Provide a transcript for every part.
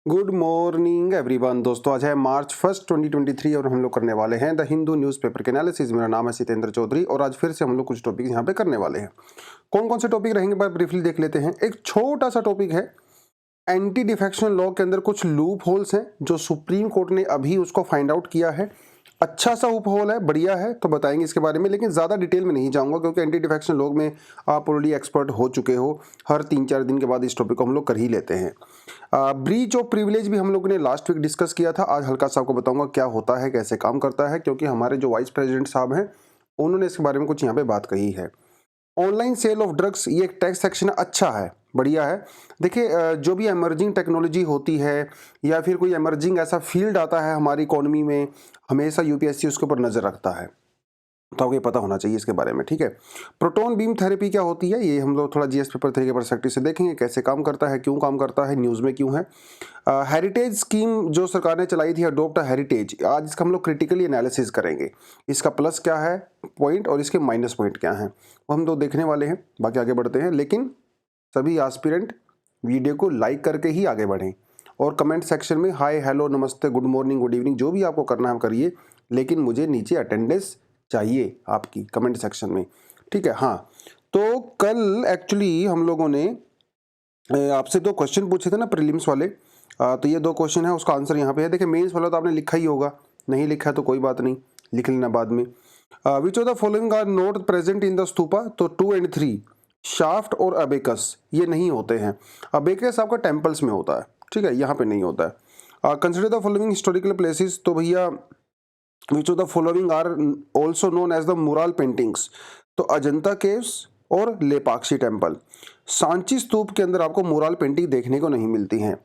Good morning everyone. दोस्तों आज है मार्च 1 2023 और हम लोग करने वाले हैं द हिंदू न्यूज़पेपर के एनालिसिस। मेरा नाम है सितेंद्र चौधरी और आज फिर से हम लोग कुछ टॉपिक यहाँ पे करने वाले हैं। कौन कौन से टॉपिक रहेंगे बार ब्रीफली देख लेते हैं। एक छोटा सा टॉपिक है एंटी डिफेक्शन लॉ के अंदर कुछ लूप होल्स हैं जो सुप्रीम कोर्ट ने अभी उसको फाइंड आउट किया है। अच्छा सा लूप होल है, बढ़िया है, तो बताएंगे इसके बारे में, लेकिन ज़्यादा डिटेल में नहीं जाऊंगा क्योंकि एंटी डिफेक्शन लॉ में आप ऑलरेडी एक्सपर्ट हो चुके हो। हर 3-4 दिन के बाद इस टॉपिक को हम लोग कर ही लेते हैं। ब्रीच ऑफ प्रिविलेज भी हम लोगों ने लास्ट वीक डिस्कस किया था। आज हल्का सा आपको बताऊंगा क्या होता है, कैसे काम करता है, क्योंकि हमारे जो वाइस प्रेसिडेंट साहब हैं उन्होंने इसके बारे में कुछ यहाँ पे बात कही है। ऑनलाइन सेल ऑफ ड्रग्स, ये एक टैक्स सेक्शन अच्छा है, बढ़िया है। देखिए जो भी एमर्जिंग टेक्नोलॉजी होती है या फिर कोई एमर्जिंग ऐसा फील्ड आता है हमारी इकोनॉमी में, हमेशा यूपीएससी उसके ऊपर नज़र रखता है, तो आपको ये पता होना चाहिए इसके बारे में, ठीक है। प्रोटॉन बीम थेरेपी क्या होती है, ये हम लोग थोड़ा जीएस पेपर 3 के परस्पेक्टिव से देखेंगे, कैसे काम करता है, क्यों काम करता है, न्यूज़ में क्यों है। हेरिटेज स्कीम जो सरकार ने चलाई थी, अडोप्ट हेरिटेज, आज इसका हम लोग क्रिटिकली एनालिसिस करेंगे। इसका प्लस क्या है पॉइंट और इसके माइनस पॉइंट क्या हैं, वो हम लोग देखने वाले हैं। बाकी आगे बढ़ते हैं, लेकिन सभी एस्पिरेंट वीडियो को लाइक करके ही आगे बढ़ें और कमेंट सेक्शन में हाय, हेलो, नमस्ते, गुड मॉर्निंग, गुड इवनिंग, जो भी आपको करना है करिए, लेकिन मुझे नीचे अटेंडेंस चाहिए आपकी कमेंट सेक्शन में, ठीक है। हाँ, तो कल एक्चुअली हम लोगों ने आपसे 2 क्वेश्चन पूछे थे ना प्रीलिम्स वाले। तो ये 2 क्वेश्चन है, उसका आंसर यहाँ पे है। देखिए मेंस वाला तो आपने लिखा ही होगा, नहीं लिखा है तो कोई बात नहीं, लिख लेना बाद में। Which of the following are not present in the stupa, तो 2 और 3 शाफ्ट और अबेकस ये नहीं होते हैं। अबेकस आपका टेम्पल्स में होता है, ठीक है, यहाँ पे नहीं होता है। Consider the following historical places, तो भैया which of the following are also known as the mural paintings, तो अजंता केव्स और लेपाक्षी टेम्पल। सांची स्तूप के अंदर आपको मुराल पेंटिंग देखने को नहीं मिलती हैं।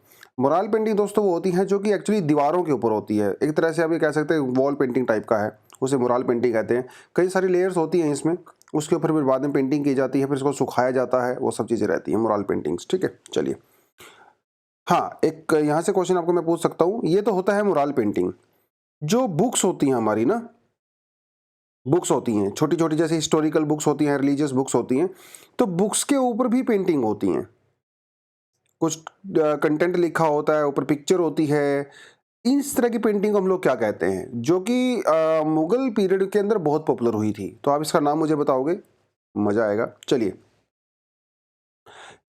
मुराल पेंटिंग दोस्तों वो होती हैं जो कि एक्चुअली दीवारों के ऊपर होती है, एक तरह से आप ये कह सकते हैं वॉल पेंटिंग टाइप का है, उसे मुराल पेंटिंग कहते हैं। कई सारी लेयर्स होती हैं इसमें, उसके ऊपर फिर बाद में पेंटिंग की जाती है, फिर इसको सुखाया जाता है, वो सब चीज़ें रहती हैं मुराल पेंटिंग्स, ठीक है। चलिए, हाँ, एक यहाँ से क्वेश्चन आपको मैं पूछ सकता हूँ, ये तो होता है मुराल पेंटिंग। जो बुक्स होती हैं हमारी ना, बुक्स होती हैं छोटी छोटी, जैसे हिस्टोरिकल बुक्स होती हैं, रिलीजियस बुक्स होती हैं, तो बुक्स के ऊपर भी पेंटिंग होती हैं। कुछ कंटेंट लिखा होता है, ऊपर पिक्चर होती है। इस तरह की पेंटिंग को हम लोग क्या कहते हैं, जो कि मुगल पीरियड के अंदर बहुत पॉपुलर हुई थी। तो आप इसका नाम मुझे बताओगे, मजा आएगा। चलिए,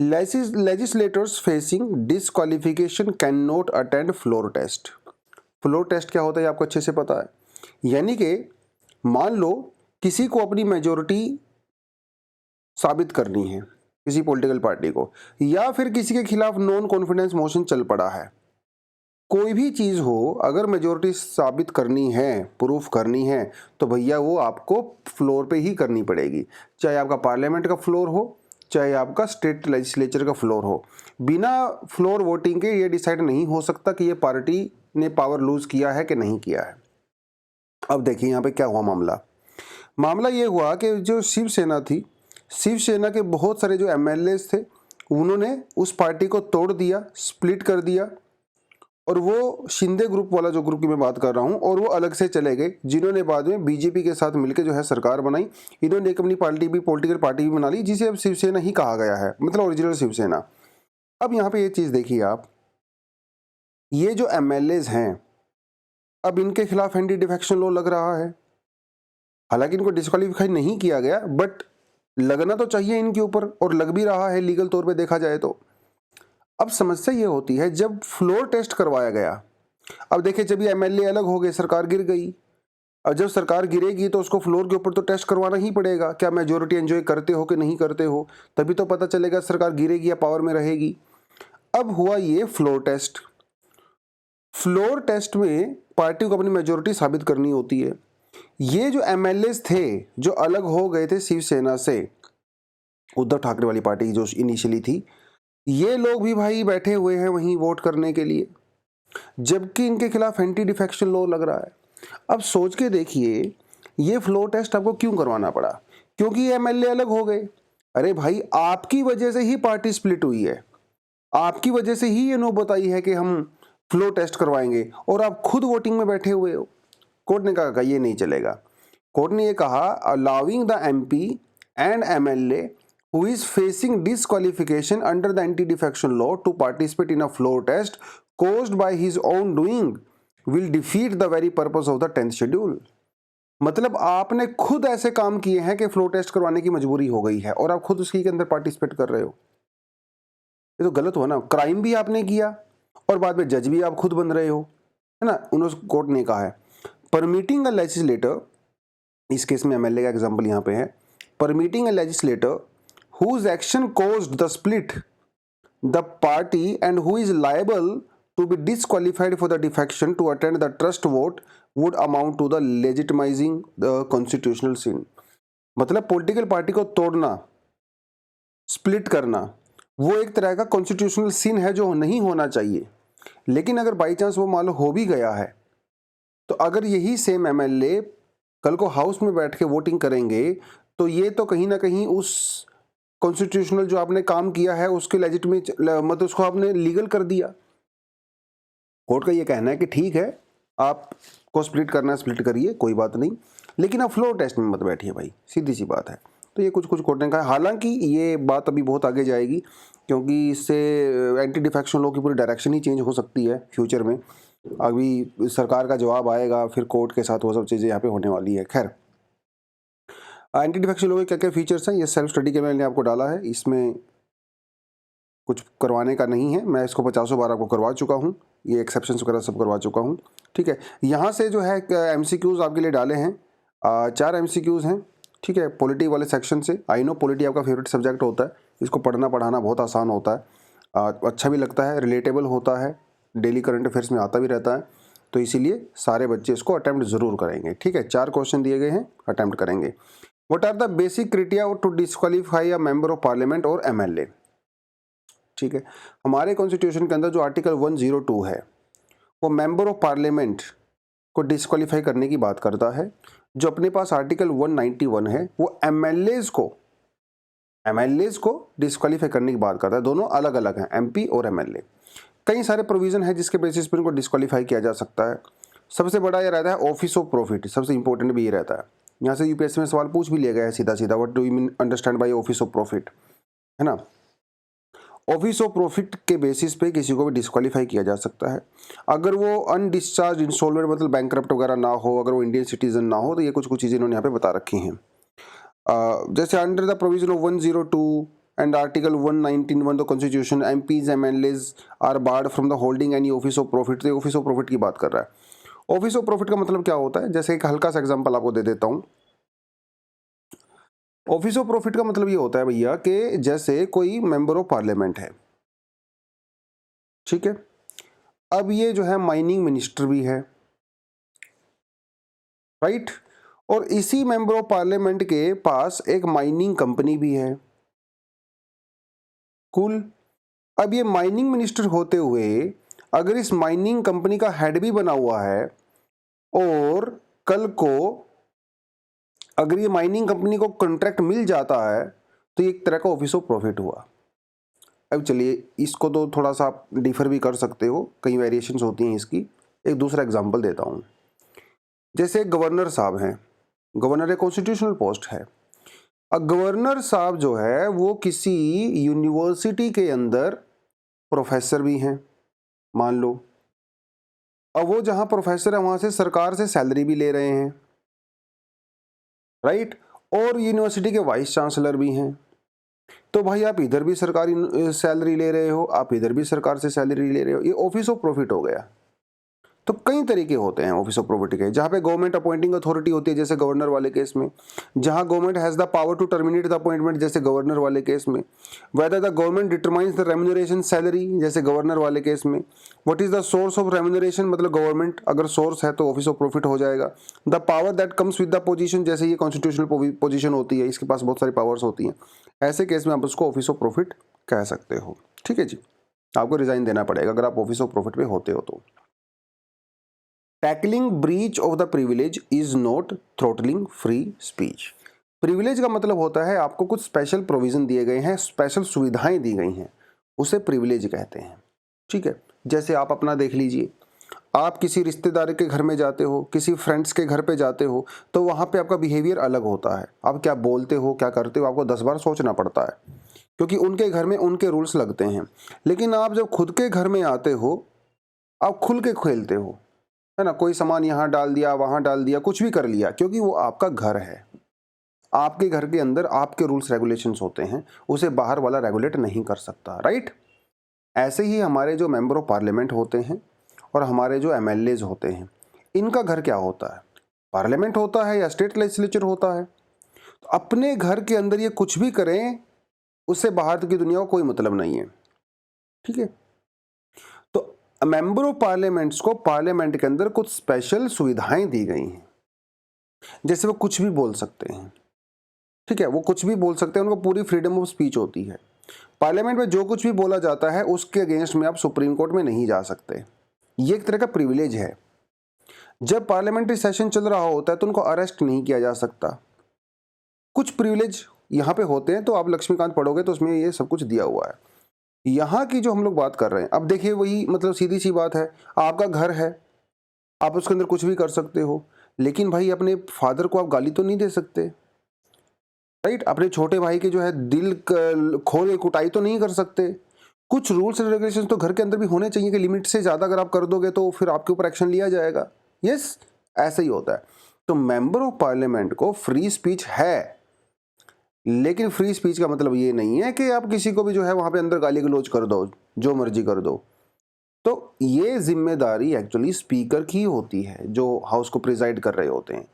legislators facing disqualification can not attend floor test. Floor test क्या होता है आपको अच्छे से पता है, यानी कि मान लो किसी को अपनी मेजोरिटी साबित करनी है, किसी पॉलिटिकल पार्टी को, या फिर किसी के खिलाफ नॉन कॉन्फिडेंस मोशन चल पड़ा है, कोई भी चीज़ हो, अगर मेजोरिटी साबित करनी है, प्रूफ करनी है, तो भैया वो आपको फ्लोर पे ही करनी पड़ेगी। चाहे आपका पार्लियामेंट का फ्लोर हो, चाहे आपका स्टेट लेजिस्लेचर का फ्लोर हो। बिना फ्लोर वोटिंग के ये डिसाइड नहीं हो सकता कि ये पार्टी ने पावर लूज किया है कि नहीं किया है। अब देखिए यहाँ पे क्या हुआ मामला ये हुआ कि जो शिवसेना थी, शिवसेना के बहुत सारे जो एमएलएस थे, उन्होंने उस पार्टी को तोड़ दिया, स्प्लिट कर दिया, और वो शिंदे ग्रुप वाला जो ग्रुप की मैं बात कर रहा हूँ, और वो अलग से चले गए, जिन्होंने बाद में बीजेपी के साथ मिलकर जो है सरकार बनाई। इन्होंने एक अपनी पार्टी भी, पॉलिटिकल पार्टी भी बना ली, जिसे अब शिवसेना ही कहा गया है, मतलब ओरिजिनल शिवसेना। अब यहाँ पे ये चीज़ देखिए आप, ये जो एमएलएस हैं, अब इनके खिलाफ एंटी डिफेक्शन लॉ लग रहा है। हालांकि इनको डिस्क्वालीफाई नहीं किया गया, बट लगना तो चाहिए इनके ऊपर, और लग भी रहा है लीगल तौर पे देखा जाए तो। अब समस्या ये होती है जब फ्लोर टेस्ट करवाया गया, अब देखिए जब ये एमएलए अलग हो गए, सरकार गिर गई, और जब सरकार गिरेगी तो उसको फ्लोर के ऊपर तो टेस्ट करवाना ही पड़ेगा, क्या मेजोरिटी एंजॉय करते हो कि नहीं करते हो, तभी तो पता चलेगा सरकार गिरेगी या पावर में रहेगी। अब हुआ ये फ्लोर टेस्ट। फ्लोर टेस्ट में पार्टी को अपनी मेजोरिटी साबित करनी होती है। ये जो एमएलएस थे जो अलग हो गए थे शिवसेना से, उद्धव ठाकरे वाली पार्टी जो इनिशियली थी, ये लोग भी भाई बैठे हुए हैं वहीं वोट करने के लिए, जबकि इनके खिलाफ एंटी डिफेक्शन लॉ लग रहा है। अब सोच के देखिए, ये फ्लोर टेस्ट आपको क्यों करवाना पड़ा, क्योंकि ये एमएलए अलग हो गए। अरे भाई, आपकी वजह से ही पार्टी स्प्लिट हुई है, आपकी वजह से ही ये नौबत आई है कि हम फ्लोर टेस्ट करवाएंगे, और आप खुद वोटिंग में बैठे हुए हो। कोर्ट ने कहा ये नहीं चलेगा। कोर्ट ने ये कहा, allowing the MP and MLA who is facing disqualification under the anti defection law to participate in a floor test caused by his own doing will defeat the very purpose of the 10th schedule। मतलब आपने खुद ऐसे काम किए हैं कि flow test करवाने की मजबूरी हो गई है और आप खुद उसके अंदर पार्टिसिपेट कर रहे हो, ये तो गलत हुआ ना। क्राइम भी आपने किया और बाद में जज भी आप खुद बन रहे हो, है ना। उन्होंने कोर्ट ने कहा है परमिटिंग अ लेजिस्लेटर, इस केस में एमएलए का एग्जांपल यहाँ पे है, permitting a legislator whose action caused the split the party and who is liable to be disqualified for the defection to attend the trust vote would amount to the legitimizing the constitutional sin। मतलब political party को तोड़ना, split करना, वो एक तरह का constitutional सिन है जो नहीं होना चाहिए। लेकिन अगर बाई चांस वो मान लो हो भी गया है, तो अगर यही सेम एमएलए कल को हाउस में बैठ के वोटिंग करेंगे तो ये तो कहीं ना कहीं उस कॉन्स्टिट्यूशनल जो आपने काम किया है उसके लेजिटिमेट, मतलब उसको आपने लीगल कर दिया। कोर्ट का ये कहना है कि ठीक है, आपको स्प्लिट करना है स्प्लिट करिए, कोई बात नहीं, लेकिन आप फ्लोर टेस्ट में मत बैठिए भाई, सीधी सी बात है। तो ये कुछ कोर्ट ने कहा। हालांकि ये बात अभी बहुत आगे जाएगी, क्योंकि इससे एंटी डिफेक्शन लॉ की पूरी डायरेक्शन ही चेंज हो सकती है फ्यूचर में। अभी सरकार का जवाब आएगा, फिर कोर्ट के साथ वो सब चीज़ें यहाँ पे होने वाली है। खैर, एंटी डिफेक्शन लॉ के क्या क्या फीचर्स हैं, ये सेल्फ स्टडी के मैंने आपको डाला है, इसमें कुछ करवाने का नहीं है, मैं इसको 50 बार आपको करवा चुका हूँ, ये एक्सेप्शंस वगैरह सब करवा चुका हूँ। ठीक है, यहाँ से जो है एमसीक्यूज़ आपके लिए डाले हैं, 4 एमसीक्यूज़ हैं। ठीक है, पॉलिटी वाले सेक्शन से। आई नो पॉलिटी आपका फेवरेट सब्जेक्ट होता है, इसको पढ़ना पढ़ाना बहुत आसान होता है, अच्छा भी लगता है, रिलेटेबल होता है, डेली करंट अफेयर्स में आता भी रहता है, तो इसीलिए सारे बच्चे इसको अटैम्प्ट ज़रूर करेंगे। ठीक है, 4 क्वेश्चन दिए गए हैं, अटैम्प्ट करेंगे। What are the basic criteria to disqualify a member of parliament और एमएलए। ठीक है, हमारे कॉन्स्टिट्यूशन के अंदर जो आर्टिकल 102 है वो मेंबर ऑफ पार्लियामेंट को डिस्क्वालीफाई करने की बात करता है। जो अपने पास आर्टिकल 191 है वो एमएलएज को डिस्क्वालीफाई करने की बात करता है। दोनों अलग अलग हैं, एमपी और एमएलए। कई सारे प्रोविजन है जिसके बेसिस पर इनको डिस्क्वालीफाई किया जा सकता है। सबसे बड़ा ये रहता है ऑफिस ऑफ प्रॉफिट, सबसे इंपॉर्टेंट भी ये रहता है। यहाँ से यूपीएससी में सवाल पूछ भी लिया गया है सीधा सीधा, what do you mean understand by office of profit, है ना। ऑफिस ऑफ प्रॉफिट के बेसिस पे किसी को भी डिस्क्वालीफाई किया जा सकता है। अगर वो अनडिस्चार्ज इंसॉल्वेंट मतलब बैंकरप्ट वगैरह ना हो, अगर वो इंडियन सिटीजन ना हो, तो ये कुछ चीज़ें इन्होंने यहाँ पे बता रखी हैं। जैसे under the provision of 102 and article 191 the constitution, MPs MLAs are barred from the holding any office of profit. तो ऑफिस ऑफ प्रॉफिट की बात कर रहा है। ऑफिस ऑफ प्रॉफिट का मतलब क्या होता है, जैसे एक हल्का सा एग्जाम्पल आपको दे देता हूँ। ऑफिस ऑफ प्रॉफिट का मतलब ये होता है भैया कि जैसे कोई मेंबर ऑफ पार्लियामेंट है, ठीक है, अब ये जो है माइनिंग मिनिस्टर भी है, राइट, और इसी मेंबर ऑफ पार्लियामेंट के पास एक माइनिंग कंपनी भी है। कूल। अब ये माइनिंग मिनिस्टर होते हुए अगर इस माइनिंग कंपनी का हेड भी बना हुआ है और कल को अगर ये माइनिंग कंपनी को कॉन्ट्रैक्ट मिल जाता है तो ये एक तरह का ऑफिस ऑफ प्रॉफिट हुआ। अब चलिए इसको तो थोड़ा सा आप डिफर भी कर सकते हो, कई वेरिएशंस होती हैं इसकी। एक दूसरा एग्जांपल देता हूँ। जैसे गवर्नर साहब हैं, गवर्नर एक कॉन्स्टिट्यूशनल पोस्ट है। अब गवर्नर साहब जो है वो किसी यूनिवर्सिटी के अंदर प्रोफेसर भी हैं, मान लो। अब वो जहाँ प्रोफेसर है वहाँ से सरकार से सैलरी भी ले रहे हैं, राइट, और यूनिवर्सिटी के वाइस चांसलर भी हैं। तो भाई आप इधर भी सरकारी सैलरी ले रहे हो, आप इधर भी सरकार से सैलरी ले रहे हो, ये ऑफिस ऑफ प्रॉफिट हो गया। तो कई तरीके होते हैं ऑफिस ऑफ प्रॉफिट के, जहाँ पे गवर्नमेंट अपॉइंटिंग अथॉरिटी होती है जैसे गवर्नर वाले केस में, जहाँ government has the power to terminate the appointment जैसे गवर्नर वाले केस में, whether the government determines the remuneration salary जैसे गवर्नर वाले केस में, what is the source of remuneration मतलब गवर्नमेंट अगर सोर्स है तो ऑफिस ऑफ प्रॉफिट हो जाएगा। The power that comes with the position जैसे ये कॉन्स्टिट्यूशनल पोजीशन होती है, इसके पास बहुत सारी पावर्स होती हैं, ऐसे केस में आप उसको ऑफिस ऑफ प्रॉफिट कह सकते हो। ठीक है जी, आपको रिजाइन देना पड़ेगा अगर आप ऑफिस ऑफ प्रॉफिट में होते हो तो। Tackling breach of the privilege is not throttling free speech. Privilege का मतलब होता है आपको कुछ स्पेशल प्रोविजन दिए गए हैं, स्पेशल सुविधाएं दी गई हैं, उसे प्रिविलेज कहते हैं। ठीक है, जैसे आप अपना देख लीजिए, आप किसी रिश्तेदार के घर में जाते हो, किसी फ्रेंड्स के घर पे जाते हो, तो वहाँ पे आपका बिहेवियर अलग होता है। आप क्या बोलते हो, क्या करते हो, आपको 10 बार सोचना पड़ता है, क्योंकि उनके घर में उनके रूल्स लगते हैं। लेकिन आप जब खुद के घर में आते हो आप खुल के खेलते हो, है ना, कोई सामान यहाँ डाल दिया, वहाँ डाल दिया, कुछ भी कर लिया, क्योंकि वो आपका घर है। आपके घर के अंदर आपके रूल्स रेगुलेशंस होते हैं, उसे बाहर वाला रेगुलेट नहीं कर सकता, राइट। ऐसे ही हमारे जो मेंबर ऑफ पार्लियामेंट होते हैं और हमारे जो एमएलएज होते हैं, इनका घर क्या होता है, पार्लियामेंट होता है या स्टेट लेजिस्लेचर होता है। तो अपने घर के अंदर ये कुछ भी करें, उससे बाहर की दुनिया को कोई मतलब नहीं है, ठीक है। तो मेंबर ऑफ पार्लियामेंट्स को पार्लियामेंट के अंदर कुछ स्पेशल सुविधाएं दी गई हैं, जैसे वो कुछ भी बोल सकते हैं, ठीक है, वो कुछ भी बोल सकते हैं, उनको पूरी फ्रीडम ऑफ स्पीच होती है। पार्लियामेंट में जो कुछ भी बोला जाता है उसके अगेंस्ट में आप सुप्रीम कोर्ट में नहीं जा सकते, ये एक तरह का प्रिविलेज है। जब पार्लियामेंट्री सेशन चल रहा होता है तो उनको अरेस्ट नहीं किया जा सकता। कुछ प्रिविलेज यहाँ पे होते हैं, तो आप लक्ष्मीकांत पढ़ोगे तो उसमें ये सब कुछ दिया हुआ है। यहाँ की जो हम लोग बात कर रहे हैं, अब देखिए वही मतलब सीधी सी बात है, आपका घर है, आप उसके अंदर कुछ भी कर सकते हो, लेकिन भाई अपने फादर को आप गाली तो नहीं दे सकते, राइट। अपने छोटे भाई के जो है दिल खोल कुटाई तो नहीं कर सकते। कुछ रूल्स एंड रेगुलेशंस तो घर के अंदर भी होने चाहिए कि लिमिट से ज़्यादा अगर आप कर दोगे तो फिर आपके ऊपर एक्शन लिया जाएगा। यस, ऐसा ही होता है। तो मेंबर ऑफ पार्लियामेंट को फ्री स्पीच है, लेकिन फ्री स्पीच का मतलब ये नहीं है कि आप किसी को भी जो है वहां पे अंदर गाली गलौज कर दो, जो मर्जी कर दो। तो ये जिम्मेदारी एक्चुअली स्पीकर की होती है, जो हाउस को प्रिजाइड कर रहे होते हैं,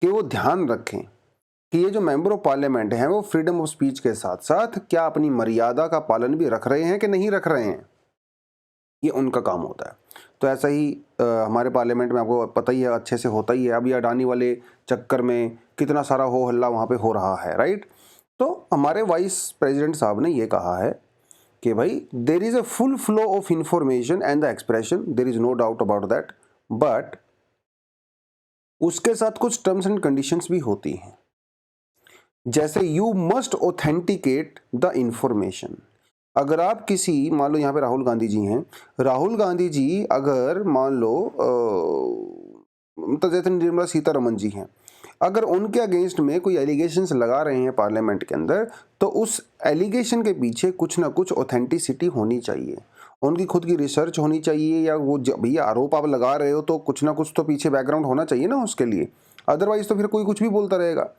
कि वो ध्यान रखें कि ये जो मेंबर ऑफ पार्लियामेंट हैं वो फ्रीडम ऑफ स्पीच के साथ साथ क्या अपनी मर्यादा का पालन भी रख रहे हैं कि नहीं रख रहे हैं, ये उनका काम होता है। तो ऐसा ही हमारे पार्लियामेंट में आपको पता ही है, अच्छे से होता ही है। अभी अडानी वाले चक्कर में कितना सारा हो हल्ला वहाँ पे हो रहा है, राइट। तो हमारे वाइस प्रेसिडेंट साहब ने ये कहा है कि भाई there is a full flow of information and the expression, there is no doubt about that, but उसके साथ कुछ टर्म्स एंड कंडीशंस भी होती हैं, जैसे you must authenticate the information. अगर आप किसी, मान लो यहाँ पे राहुल गांधी जी हैं, राहुल गांधी जी अगर मान लो तो जैसे निर्मला सीतारमन जी हैं, अगर उनके अगेंस्ट में कोई एलिगेशंस लगा रहे हैं पार्लियामेंट के अंदर, तो उस एलिगेशन के पीछे कुछ ना कुछ ऑथेंटिसिटी होनी चाहिए, उनकी खुद की रिसर्च होनी चाहिए, या वो भैया आरोप आप लगा रहे हो तो कुछ ना कुछ तो पीछे बैकग्राउंड होना चाहिए ना उसके लिए, अदरवाइज तो फिर कोई कुछ भी बोलता रहेगा।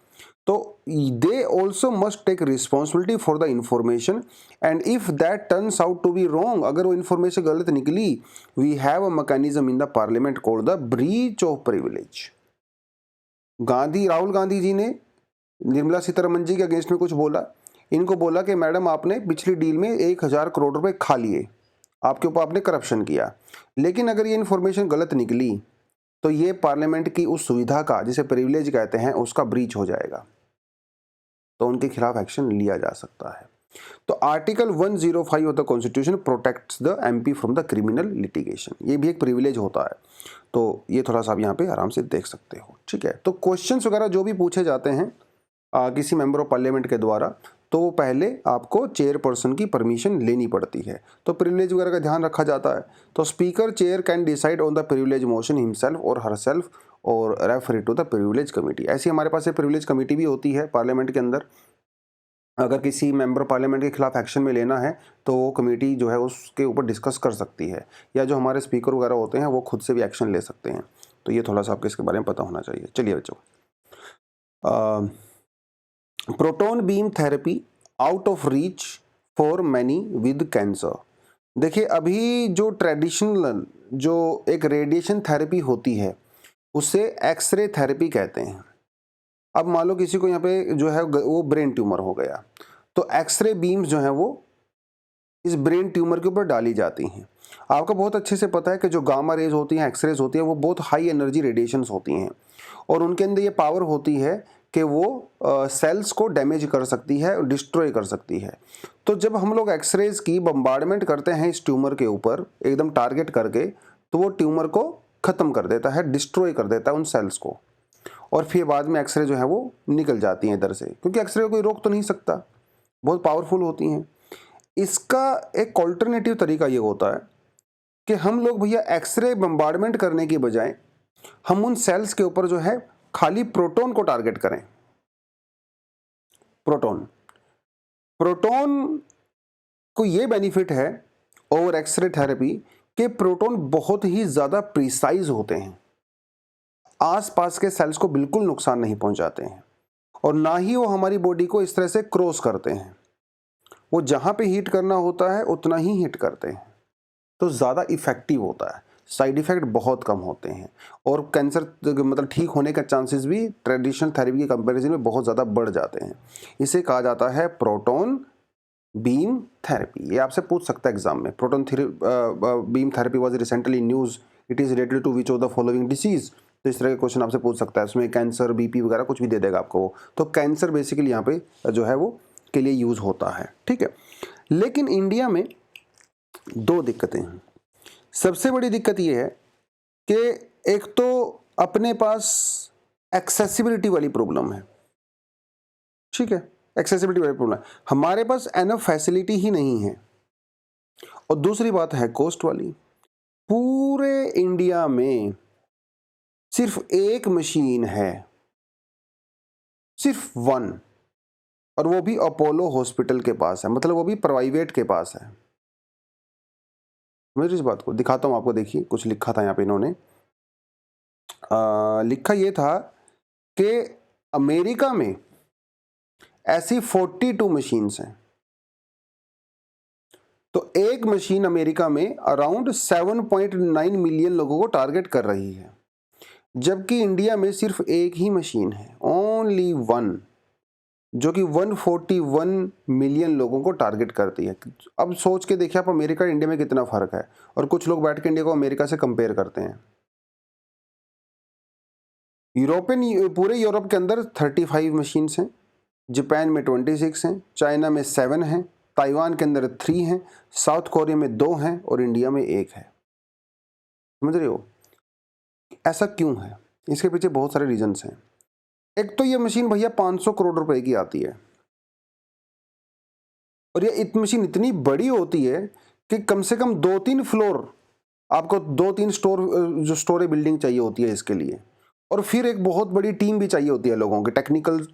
तो they also must take responsibility for the information, and if that turns out to be wrong, अगर वो इंफॉर्मेशन गलत निकली, we have a mechanism in the parliament called the breach of privilege. Rahul Gandhi ji ने निर्मला सीतारमन जी के अगेंस्ट में कुछ बोला, इनको बोला कि मैडम आपने पिछली डील में 1000 करोड़ रुपए खा लिए, आपके ऊपर आपने करप्शन किया, लेकिन अगर ये इन्फॉर्मेशन गलत निकली तो ये पार्लियामेंट की उस सुविधा का, जिसे प्रिविलेज कहते हैं, उसका ब्रीच हो जाएगा, तो उनके खिलाफ एक्शन लिया जा सकता है। तो article 105 of the constitution protects the MP from the criminal litigation, ये भी एक प्रिविलेज होता है। तो ये थोड़ा सा आप यहाँ पे आराम से देख सकते हो, ठीक है। तो क्वेश्चंस वगैरह जो भी पूछे जाते हैं किसी मेंबर ऑफ पार्लियामेंट के द्वारा, तो वो पहले आपको चेयरपर्सन की परमिशन लेनी पड़ती है, तो प्रिविलेज वगैरह का ध्यान रखा जाता है। तो speaker chair can decide on the privilege motion himself और हरसेल्फ और refer to the privilege committee. ऐसी हमारे पास एक प्रिविलेज कमेटी भी होती है पार्लियामेंट के अंदर। अगर किसी मेंबर पार्लियामेंट के खिलाफ एक्शन में लेना है तो वो कमेटी जो है उसके ऊपर डिस्कस कर सकती है, या जो हमारे स्पीकर वगैरह होते हैं वो खुद से भी एक्शन ले सकते हैं। तो ये थोड़ा सा आपको इसके बारे में पता होना चाहिए। चलिए बच्चों, proton beam therapy out of reach for many with cancer. देखिए अभी जो ट्रेडिशनल जो एक रेडिएशन थेरेपी होती है उसे एक्सरे थेरेपी कहते हैं। अब मान लो किसी को यहाँ पे जो है वो ब्रेन ट्यूमर हो गया, तो एक्सरे बीम्स जो है वो इस ब्रेन ट्यूमर के ऊपर डाली जाती हैं। आपको बहुत अच्छे से पता है कि जो गामा रेज होती हैं, एक्सरेज होती हैं, वो बहुत हाई एनर्जी रेडिएशंस होती हैं, और उनके अंदर ये पावर होती है कि वो सेल्स को डैमेज कर सकती है और डिस्ट्रॉय कर सकती है। तो जब हम लोग एक्सरेज की बम्बार्डमेंट करते हैं इस ट्यूमर के ऊपर एकदम टारगेट करके, तो वो ट्यूमर को ख़त्म कर देता है, डिस्ट्रॉय कर देता है उन सेल्स को, और फिर बाद में एक्सरे जो है वो निकल जाती हैं इधर से, क्योंकि एक्सरे को कोई रोक तो नहीं सकता, बहुत पावरफुल होती हैं। इसका एक ऑल्टरनेटिव तरीका ये होता है कि हम लोग भैया एक्सरे बम्बार्डमेंट करने की बजाय हम उन सेल्स के ऊपर जो है खाली प्रोटॉन को टारगेट करें। प्रोटॉन को ये बेनिफिट है ओवर एक्सरे थेरेपी कि प्रोटॉन बहुत ही ज़्यादा प्रिसाइज होते हैं, आसपास के सेल्स को बिल्कुल नुकसान नहीं पहुंचाते हैं और ना ही वो हमारी बॉडी को इस तरह से क्रॉस करते हैं। वो जहाँ पे हीट करना होता है उतना ही हीट करते हैं, तो ज़्यादा इफ़ेक्टिव होता है, साइड इफ़ेक्ट बहुत कम होते हैं और कैंसर मतलब ठीक होने का चांसेस भी ट्रेडिशनल थेरेपी के कंपैरिजन में बहुत ज़्यादा बढ़ जाते हैं। इसे कहा जाता है प्रोटॉन बीम थेरेपी। ये आपसे पूछ सकता है एग्जाम में, proton beam therapy was recently news, it is related to which of the following disease. तो इस तरह के क्वेश्चन आपसे पूछ सकता है, उसमें कैंसर, बीपी वगैरह कुछ भी दे देगा आपको वो। तो कैंसर बेसिकली यहाँ पे जो है वो के लिए यूज़ होता है, ठीक है। लेकिन इंडिया में दो दिक्कतें हैं। सबसे बड़ी दिक्कत ये है कि एक तो अपने पास एक्सेसिबिलिटी वाली प्रॉब्लम है, ठीक है, एक्सेसिबिलिटी वाली प्रॉब्लम, हमारे पास एनफ फैसिलिटी ही नहीं है। और दूसरी बात है कॉस्ट वाली। पूरे इंडिया में सिर्फ एक मशीन है, सिर्फ वन, और वो भी अपोलो हॉस्पिटल के पास है, मतलब वो भी प्राइवेट के पास है। मेरी इस बात को दिखाता हूँ आपको, देखिए कुछ लिखा था यहाँ पे इन्होंने, लिखा ये था कि अमेरिका में ऐसी 42 मशीन्स हैं। तो एक मशीन अमेरिका में अराउंड 7.9 मिलियन लोगों को टारगेट कर रही है, जबकि इंडिया में सिर्फ एक ही मशीन है, ओनली वन, जो कि 141 मिलियन लोगों को टारगेट करती है। अब सोच के देखिए आप, अमेरिका और इंडिया में कितना फर्क है। और कुछ लोग बैठ के इंडिया को अमेरिका से कंपेयर करते हैं। पूरे यूरोप के अंदर 35 मशीन्स हैं, जापान में 26 हैं, चाइना में 7 हैं, ताइवान के अंदर 3 हैं, साउथ कोरिया में 2 हैं और इंडिया में 1 है। समझ रहे हो ऐसा क्यों है? इसके पीछे बहुत सारे रीजंस हैं। एक तो ये मशीन भैया 500 करोड़ रुपए की आती है और ये मशीन इतनी बड़ी होती है कि कम से कम 2-3 फ्लोर आपको, 2-3 जो स्टोरी बिल्डिंग चाहिए होती है इसके लिए। और फिर एक बहुत बड़ी टीम भी चाहिए होती है, लोगों की टेक्निकल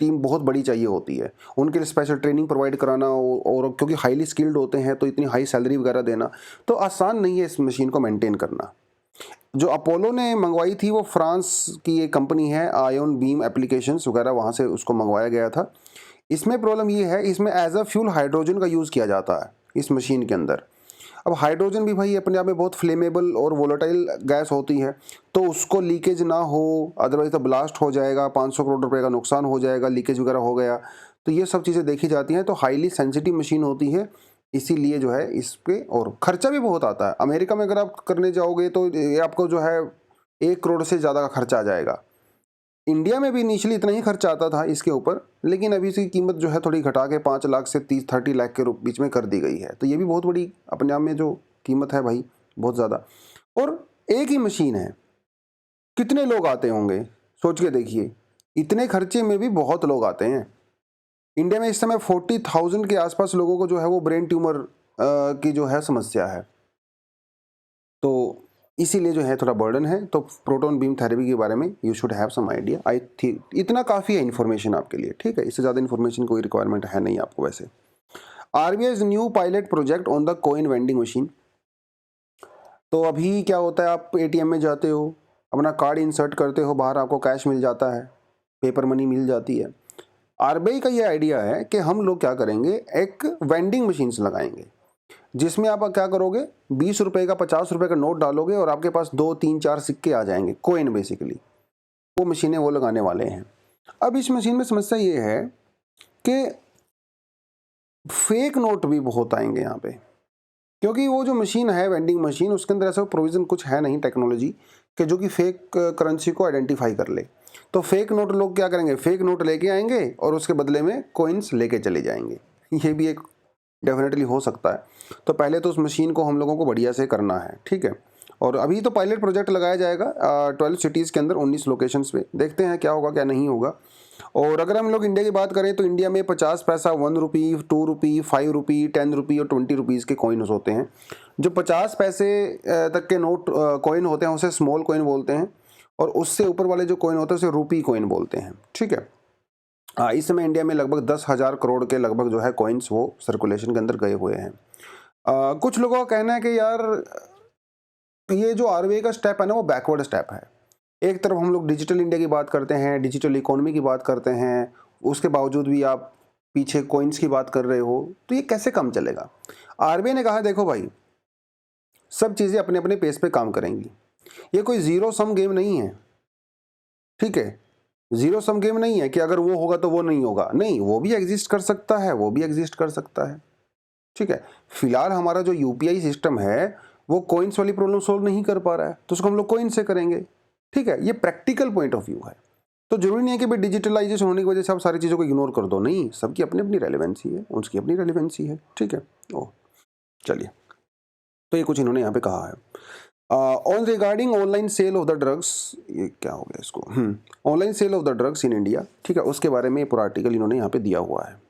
टीम बहुत बड़ी चाहिए होती है, उनके लिए स्पेशल ट्रेनिंग प्रोवाइड कराना, और क्योंकि हाईली स्किल्ड होते हैं तो इतनी हाई सैलरी वगैरह देना तो आसान नहीं है इस मशीन को मेंटेन करना। जो अपोलो ने मंगवाई थी वो फ्रांस की एक कंपनी है, आयोन बीम एप्लीकेशंस वगैरह, वहाँ से उसको मंगवाया गया था। इसमें प्रॉब्लम ये है, इसमें एज अ फ्यूल हाइड्रोजन का यूज़ किया जाता है इस मशीन के अंदर। अब हाइड्रोजन भी भाई अपने आप में बहुत फ्लेमेबल और वोलेटाइल गैस होती है, तो उसको लीकेज ना हो, अदरवाइज तो ब्लास्ट हो जाएगा, 500 करोड़ रुपए का नुकसान हो जाएगा, लीकेज वगैरह हो गया। तो ये सब चीज़ें देखी जाती हैं। तो हाईली सेंसिटिव मशीन होती है, इसीलिए जो है इस पे और खर्चा भी बहुत आता है। अमेरिका में अगर आप करने जाओगे तो ये आपको जो है 1 करोड़ से ज़्यादा का खर्चा आ जाएगा। इंडिया में भी इनिशियली इतना ही खर्चा आता था इसके ऊपर, लेकिन अभी इसकी कीमत जो है थोड़ी घटा के 5 लाख से 30 लाख के बीच में कर दी गई है। तो ये भी बहुत बड़ी अपने आप में जो कीमत है भाई, बहुत ज़्यादा। और एक ही मशीन है, कितने लोग आते होंगे सोच के देखिए, इतने खर्चे में भी बहुत लोग आते हैं। इंडिया में इस समय 40,000 के आसपास लोगों को जो है वो ब्रेन ट्यूमर की जो है समस्या है, तो इसीलिए जो है थोड़ा बर्डन है। तो प्रोटॉन बीम थेरेपी के बारे में you should have some idea. I think इतना काफ़ी है इन्फॉर्मेशन आपके लिए, ठीक है, इससे ज़्यादा इन्फॉर्मेशन कोई रिक्वायरमेंट है नहीं आपको। वैसे RBI new pilot project on the coin vending machine. तो अभी क्या होता है, आप एटीएम में जाते हो, अपना कार्ड इंसर्ट करते हो, बाहर आपको कैश मिल जाता है, पेपर मनी मिल जाती है। आरबीआई का ये आइडिया है कि हम लोग क्या करेंगे, एक वेंडिंग मशीन्स लगाएंगे जिसमें आप क्या करोगे, 20 रुपए का 50 रुपए का नोट डालोगे और आपके पास 2 3 4 सिक्के आ जाएंगे, कोइन बेसिकली। वो मशीनें वो लगाने वाले हैं। अब इस मशीन में समस्या ये है कि फेक नोट भी बहुत आएंगे यहाँ पे, क्योंकि वो जो मशीन है वेंडिंग मशीन, उसके अंदर ऐसा प्रोविज़न कुछ है नहीं टेक्नोलॉजी कि जो कि फेक करेंसी को आइडेंटिफाई कर ले। तो फेक नोट लोग क्या करेंगे, फेक नोट लेके आएंगे और उसके बदले में कोइंस लेके चले जाएंगे। ये भी एक डेफिनेटली हो सकता है। तो पहले तो उस मशीन को हम लोगों को बढ़िया से करना है, ठीक है। और अभी तो पायलट प्रोजेक्ट लगाया जाएगा 12 सिटीज़ के अंदर 19 लोकेशंस पे, देखते हैं क्या होगा क्या नहीं होगा। और अगर हम लोग इंडिया की बात करें तो इंडिया में 50 पैसा, 1 रुपी, 2 रुपी, 5 रुपी, 10 रुपी और 20 रुपीज़ के कॉइन्स होते हैं। जो 50 पैसे तक के नोट कॉइन होते हैं उसे स्मॉल कॉइन बोलते हैं, और उससे ऊपर वाले जो कॉइन होते हैं उसे रुपी कॉइन बोलते हैं, ठीक है। इस समय इंडिया में लगभग 10,000 करोड़ के लगभग जो है कॉइन्स वो सर्कुलेशन के अंदर गए हुए हैं। कुछ लोगों का कहना है कि यार ये जो आरबीआई का स्टेप है ना, वो बैकवर्ड स्टेप है। एक तरफ हम लोग डिजिटल इंडिया की बात करते हैं, डिजिटल इकोनॉमी की बात करते हैं, उसके बावजूद भी आप पीछे कॉइन्स की बात कर रहे हो, तो ये कैसे काम चलेगा? आरबीआई ने कहा देखो भाई, सब चीज़ें अपने अपने पेस पे काम करेंगी। ये कोई ज़ीरो सम गेम नहीं है, ठीक है? ज़ीरो सम गेम नहीं है कि अगर वो होगा तो वो नहीं होगा। नहीं, वो भी एग्जिस्ट कर सकता है, वो भी एग्जिस्ट कर सकता है, ठीक है? फिलहाल हमारा जो यूपीआई सिस्टम है, वो कॉइन्स वाली प्रॉब्लम सोल्व नहीं कर पा रहा है, तो उसको हम लोग कॉइन से करेंगे, ठीक है? ये प्रैक्टिकल पॉइंट ऑफ व्यू है। तो जरूरी नहीं है कि भाई डिजिटलाइजेशन होने की वजह से आप सारी चीज़ों को इग्नोर कर दो। नहीं, सबकी अपनी अपनी रेलेवेंसी है, उसकी अपनी रेलेवेंसी है, ठीक है? ओह, चलिए, तो ये कुछ इन्होंने यहाँ पे कहा है। On regarding online sale of the drugs, ये क्या हो गया इसको, online sale of the drugs in India, ठीक है, उसके बारे में पूरा आर्टिकल इन्होंने यहाँ पे दिया हुआ है।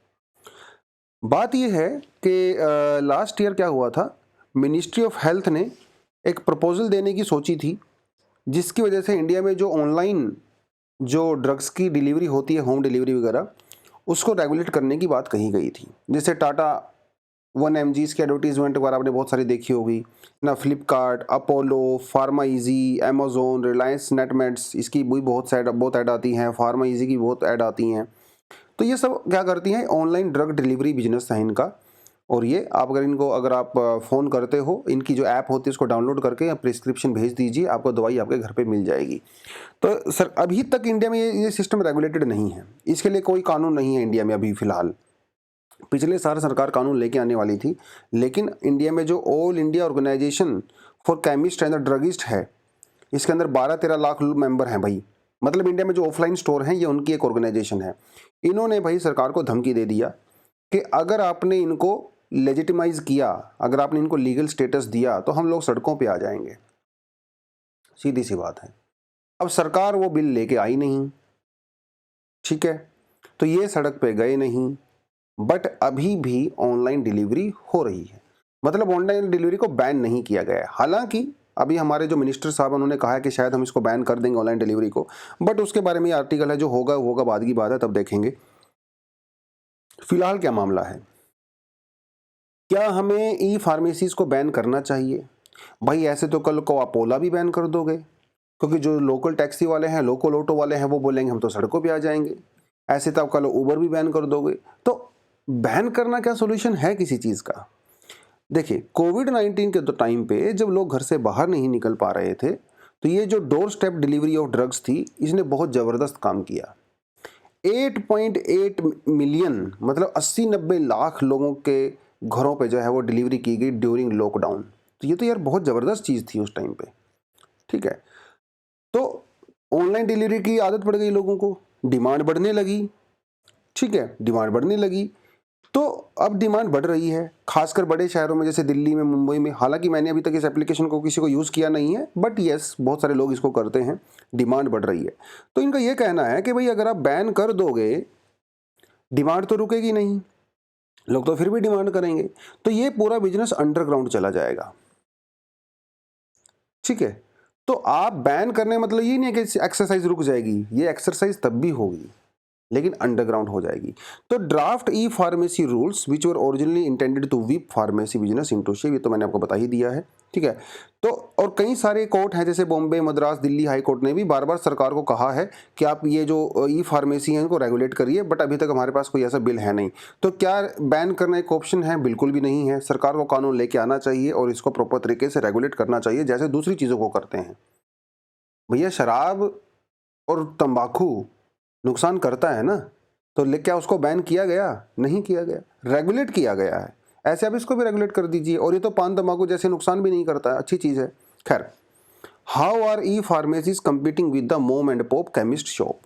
बात ये है कि लास्ट ईयर क्या हुआ था, मिनिस्ट्री ऑफ हेल्थ ने एक प्रपोजल देने की सोची थी, जिसकी वजह से इंडिया में जो ऑनलाइन जो ड्रग्स की डिलीवरी होती है, होम डिलीवरी वगैरह, उसको रेगुलेट करने की बात कही गई थी। जैसे टाटा 1mg की एडवर्टीजमेंट वगैरह आपने बहुत सारी देखी होगी ना, Flipkart, Apollo, PharmEasy, Amazon, Reliance Netmeds, इसकी भी बहुत ऐड आती हैं, फार्मा इजी की बहुत ऐड आती हैं। तो ये सब क्या करती हैं, ऑनलाइन ड्रग डिलीवरी बिजनेस है इनका। और ये आप अगर आप फ़ोन करते हो, इनकी जो ऐप होती है उसको डाउनलोड करके प्रिस्क्रिप्शन भेज दीजिए, आपको दवाई आपके घर पे मिल जाएगी। तो सर अभी तक इंडिया में ये सिस्टम रेगुलेटेड नहीं है, इसके लिए कोई कानून नहीं है इंडिया में अभी फ़िलहाल। पिछले साल सरकार कानून लेके आने वाली थी, लेकिन इंडिया में जो all India organisation for chemist and druggist है, इसके अंदर 12-13 लाख मेंबर हैं भाई। मतलब इंडिया में जो ऑफलाइन स्टोर हैं, ये उनकी एक ऑर्गेनाइजेशन है। इन्होंने भाई सरकार को धमकी दे दिया कि अगर आपने इनको लेजिटिमाइज किया, अगर आपने इनको लीगल स्टेटस दिया, तो हम लोग सड़कों पे आ जाएंगे। सीधी सी बात है। अब सरकार वो बिल लेके आई नहीं, ठीक है, तो ये सड़क पे गए नहीं, बट अभी भी ऑनलाइन डिलीवरी हो रही है। मतलब ऑनलाइन डिलीवरी को बैन नहीं किया गया है। हालांकि अभी हमारे जो मिनिस्टर साहब उन्होंने कहा है कि शायद हम इसको बैन कर देंगे ऑनलाइन डिलीवरी को, बट उसके बारे में ये आर्टिकल है, जो होगा बाद की बात है, तब देखेंगे। फिलहाल क्या मामला है, क्या हमें ई फार्मेसीज को बैन करना चाहिए? भाई ऐसे तो कल को आप ओला भी बैन कर दोगे, क्योंकि जो लोकल टैक्सी वाले हैं, लोकल ऑटो वाले हैं, वो बोलेंगे हम तो सड़कों पे आ जाएंगे। ऐसे तो आप कल उबर भी बैन कर दोगे। तो बैन करना क्या सोल्यूशन है किसी चीज़ का? देखिए, कोविड-19 के टाइम पे जब लोग घर से बाहर नहीं निकल पा रहे थे, तो ये जो door step delivery of drugs थी, इसने बहुत ज़बरदस्त काम किया। 8.8 मिलियन, मतलब 80-90 लाख लोगों के घरों पे जो है वो डिलीवरी की गई ड्यूरिंग लॉकडाउन। तो ये तो यार बहुत ज़बरदस्त चीज़ थी उस टाइम पे, ठीक है। तो ऑनलाइन डिलीवरी की आदत पड़ गई लोगों को, डिमांड बढ़ने लगी, ठीक है, डिमांड बढ़ने लगी। तो अब डिमांड बढ़ रही है, खासकर बड़े शहरों में जैसे दिल्ली में, मुंबई में। हालांकि मैंने अभी तक इस एप्लीकेशन को किसी को यूज़ किया नहीं है, बट यस, बहुत सारे लोग इसको करते हैं, डिमांड बढ़ रही है। तो इनका ये कहना है कि भाई अगर आप बैन कर दोगे, डिमांड तो रुकेगी नहीं, लोग तो फिर भी डिमांड करेंगे, तो ये पूरा बिजनेस अंडरग्राउंड चला जाएगा, ठीक है। तो आप बैन करने मतलब ये नहीं है कि एक्सरसाइज रुक जाएगी, ये एक्सरसाइज तब भी होगी, लेकिन अंडरग्राउंड हो जाएगी। तो draft e pharmacy rules which were originally intended to whip pharmacy business into shape, ये तो मैंने आपको बता ही दिया है, ठीक है। तो और कई सारे कोर्ट हैं, जैसे बॉम्बे, मद्रास, दिल्ली हाई कोर्ट ने भी बार बार सरकार को कहा है कि आप ये जो ई फार्मेसी है इनको रेगुलेट करिए, बट अभी तक हमारे पास कोई ऐसा बिल है नहीं। तो क्या बैन करना एक ऑप्शन है? बिल्कुल भी नहीं है। सरकार को कानून लेके आना चाहिए और इसको प्रॉपर तरीके से रेगुलेट करना चाहिए, जैसे दूसरी चीज़ों को करते हैं। भैया शराब और तंबाकू नुकसान करता है ना, तो क्या उसको बैन किया गया? नहीं किया गया, रेगुलेट किया गया है। ऐसे आप इसको भी रेगुलेट कर दीजिए। और ये तो पान तंबाकू जैसे नुकसान भी नहीं करता है, अच्छी चीज़ है। खैर, how R e pharmacies competing with the मोम एंड पॉप केमिस्ट शॉप?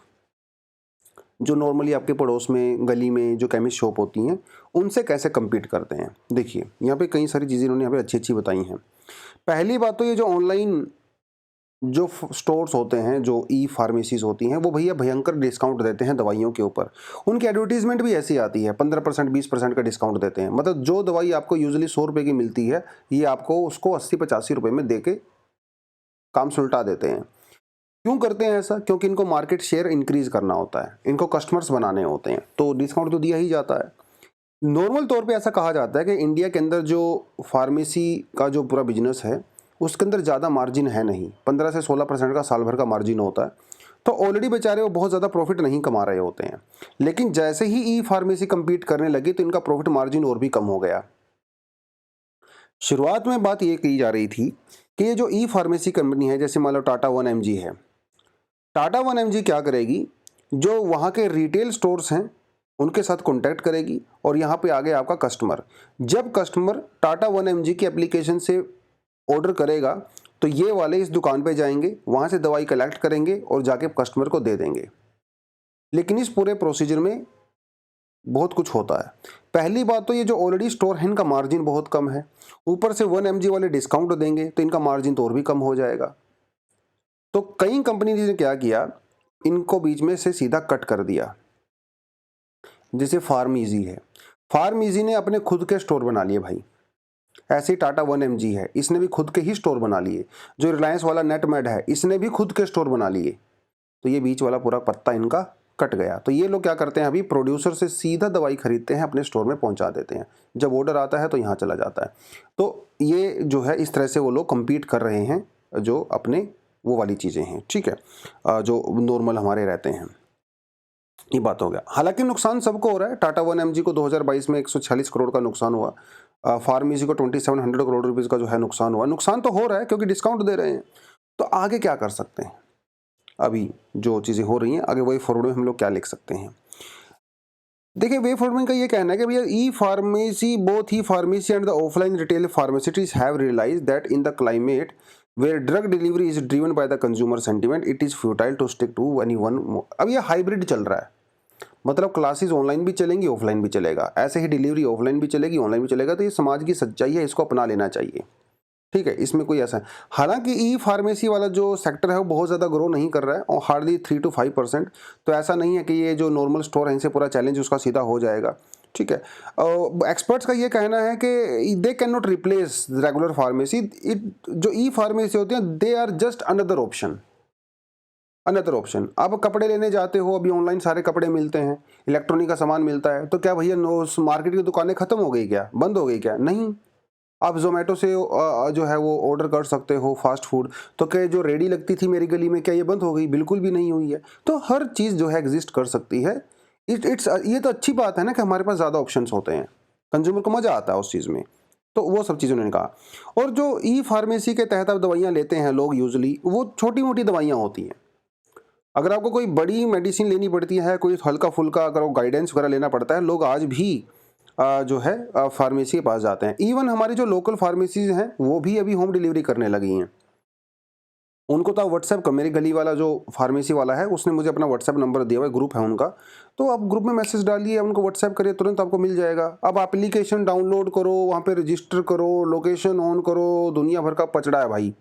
जो नॉर्मली आपके पड़ोस में, गली में जो केमिस्ट शॉप होती हैं, उनसे कैसे कम्पीट करते हैं? देखिए, यहाँ पे कई सारी चीज़ें इन्होंने यहाँ पे अच्छी अच्छी बताई हैं। पहली बात तो ये जो ऑनलाइन जो स्टोर्स होते हैं, जो ई फार्मेसीज होती हैं, वो भैया भयंकर डिस्काउंट देते हैं दवाइयों के ऊपर। उनकी एडवर्टीजमेंट भी ऐसी आती है, 15%, 20% का डिस्काउंट देते हैं। मतलब जो दवाई आपको यूजुअली 100 रुपये की मिलती है, ये आपको उसको 80-85 रुपये में दे के काम सुलटा देते हैं। क्यों करते हैं ऐसा? क्योंकि इनको मार्केट शेयर इंक्रीज करना होता है, इनको कस्टमर्स बनाने होते हैं, तो डिस्काउंट तो दिया ही जाता है। नॉर्मल तौर पे ऐसा कहा जाता है कि इंडिया के अंदर जो फार्मेसी का जो पूरा बिजनेस है, उसके अंदर ज़्यादा मार्जिन है नहीं, 15 से 16% का साल भर का मार्जिन होता है। तो ऑलरेडी बेचारे वो बहुत ज़्यादा प्रॉफिट नहीं कमा रहे होते हैं। लेकिन जैसे ही ई फार्मेसी कम्पीट करने लगी तो इनका प्रॉफिट मार्जिन और भी कम हो गया। शुरुआत में बात ये की जा रही थी कि ये जो ई फार्मेसी कंपनी है, जैसे मान लो टाटा 1mg है, टाटा 1mg क्या करेगी, जो वहाँ के रिटेल स्टोर्स हैं उनके साथ कॉन्टैक्ट करेगी और यहाँ पे आ गया आपका कस्टमर। जब कस्टमर टाटा 1mg की एप्लीकेशन से ऑर्डर करेगा तो ये वाले इस दुकान पे जाएंगे, वहाँ से दवाई कलेक्ट करेंगे और जाके कस्टमर को दे देंगे। लेकिन इस पूरे प्रोसीजर में बहुत कुछ होता है। पहली बात तो ये जो ऑलरेडी स्टोर है इनका मार्जिन बहुत कम है, ऊपर से 1mg वाले डिस्काउंट देंगे तो इनका मार्जिन तो और भी कम हो जाएगा। तो कई कंपनी ने क्या किया, इनको बीच में से सीधा कट कर दिया। जैसे फार्मीजी है, फार्मीजी ने अपने खुद के स्टोर बना लिए भाई। ऐसे ही टाटा 1mg है, इसने भी खुद के ही स्टोर बना लिए। जो रिलायंस वाला नेटमेड है, इसने भी खुद के स्टोर बना लिए। तो ये बीच वाला पूरा पत्ता इनका कट गया। तो ये लोग क्या करते हैं, अभी प्रोड्यूसर से सीधा दवाई खरीदते हैं, अपने स्टोर में पहुंचा देते हैं। जब ऑर्डर आता है तो यहाँ चला जाता है। तो ये जो है इस तरह से वो लोग कम्पीट कर रहे हैं, जो अपने वो वाली चीज़ें हैं, ठीक है, जो नॉर्मल हमारे रहते हैं। ये बात हो गया। हालांकि नुकसान सबको हो रहा है। टाटा 1mg को 2022 में 146 करोड़ का नुकसान हुआ, फार्मीजी को 2700 करोड़ रुपीज़ का जो है नुकसान हुआ। नुकसान तो हो रहा है क्योंकि डिस्काउंट दे रहे हैं। तो आगे क्या कर सकते हैं, अभी जो चीज़ें हो रही हैं आगे वही फॉरवर्ड में हम लोग क्या लिख सकते हैं। देखिए, वे फॉरवर्ड का ये कहना है कि भैया e pharmacy, both e pharmacy and the offline retail pharmacies have realised that in the climate where drug delivery is driven by the consumer sentiment it is futile to stick to any one. अब ये hybrid चल रहा है, मतलब classes online भी चलेंगी, offline भी चलेगा, ऐसे ही डिलीवरी ऑफलाइन भी चलेगी, ऑनलाइन भी चलेगा। तो ये समाज की सच्चाई है, इसको अपना लेना चाहिए, ठीक है। इसमें कोई ऐसा है। हालांकि ई फार्मेसी वाला जो सेक्टर है वो बहुत ज़्यादा ग्रो नहीं कर रहा है, और हार्डली 3 to 5%। तो ऐसा नहीं है कि ये जो नॉर्मल स्टोर है इनसे पूरा चैलेंज उसका सीधा हो जाएगा, ठीक है। एक्सपर्ट्स का ये कहना है कि they can not replace regular pharmacy. It जो ई फार्मेसी होते हैं they are just another option, another option. आप कपड़े लेने जाते हो, अभी ऑनलाइन सारे कपड़े मिलते हैं, इलेक्ट्रॉनिक का सामान मिलता है, तो क्या भैया मार्केट की दुकानें खत्म हो गई क्या, बंद हो गई क्या? नहीं। आप जोमेटो से जो है वो ऑर्डर कर सकते हो फास्ट फूड। तो क्या जो रेडी लगती थी मेरी गली में, क्या ये बंद हो गई? बिल्कुल भी नहीं हुई है। तो हर चीज़ जो है एग्जिस्ट कर सकती है। ये तो अच्छी बात है ना कि हमारे पास ज़्यादा ऑप्शंस होते हैं, कंज्यूमर को मज़ा आता है उस चीज़ में। तो वो सब चीज़ उन्होंने कहा। और जो ई फार्मेसी के तहत अब दवाइयाँ लेते हैं लोग, यूजली वो छोटी मोटी दवाइयाँ होती हैं। अगर आपको कोई बड़ी मेडिसिन लेनी पड़ती है, कोई हल्का फुल्का अगर वो गाइडेंस वगैरह लेना पड़ता है, लोग आज भी जो है फार्मेसी के पास जाते हैं। इवन हमारी जो लोकल फार्मेसीज हैं वो भी अभी होम डिलीवरी करने लगी हैं। उनको तो व्हाट्सएप का, मेरी गली वाला जो फार्मेसी वाला है उसने मुझे अपना व्हाट्सएप नंबर दिया हुआ है, ग्रुप है उनका। तो आप ग्रुप में मैसेज डालिए, उनको व्हाट्सएप करिए, तुरंत आपको मिल जाएगा। अब एप्लीकेशन डाउनलोड करो, वहाँ पे रजिस्टर करो, लोकेशन ऑन करो, दुनिया भर का पचड़ा है भाई।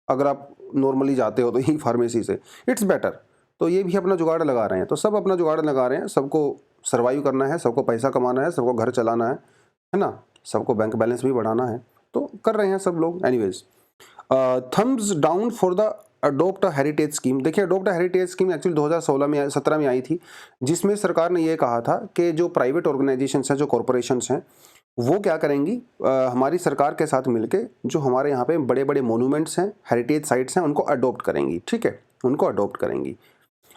अगर आप नॉर्मली जाते हो तो ही फार्मेसी से इट्स बेटर। तो ये भी अपना जुगाड़ लगा रहे हैं, तो सब अपना जुगाड़ लगा रहे हैं। सबको सर्वाइव करना है, सबको पैसा कमाना है, सबको घर चलाना है ना, सबको बैंक बैलेंस भी बढ़ाना है, तो कर रहे हैं सब लोग। Anyways, thumbs down for the adopt a heritage scheme. देखिए, adopt a heritage scheme actually 2017 में आई थी, जिसमें सरकार ने ये कहा था कि जो प्राइवेट ऑर्गेनाइजेशंस हैं, जो कॉरपोरेशंस हैं, वो क्या करेंगी, हमारी सरकार के साथ मिलके जो हमारे यहाँ पे बड़े बड़े मोनूमेंट्स हैं, हेरिटेज साइट्स हैं, उनको अडोप्ट करेंगी, ठीक है, उनको अडोप्ट करेंगी।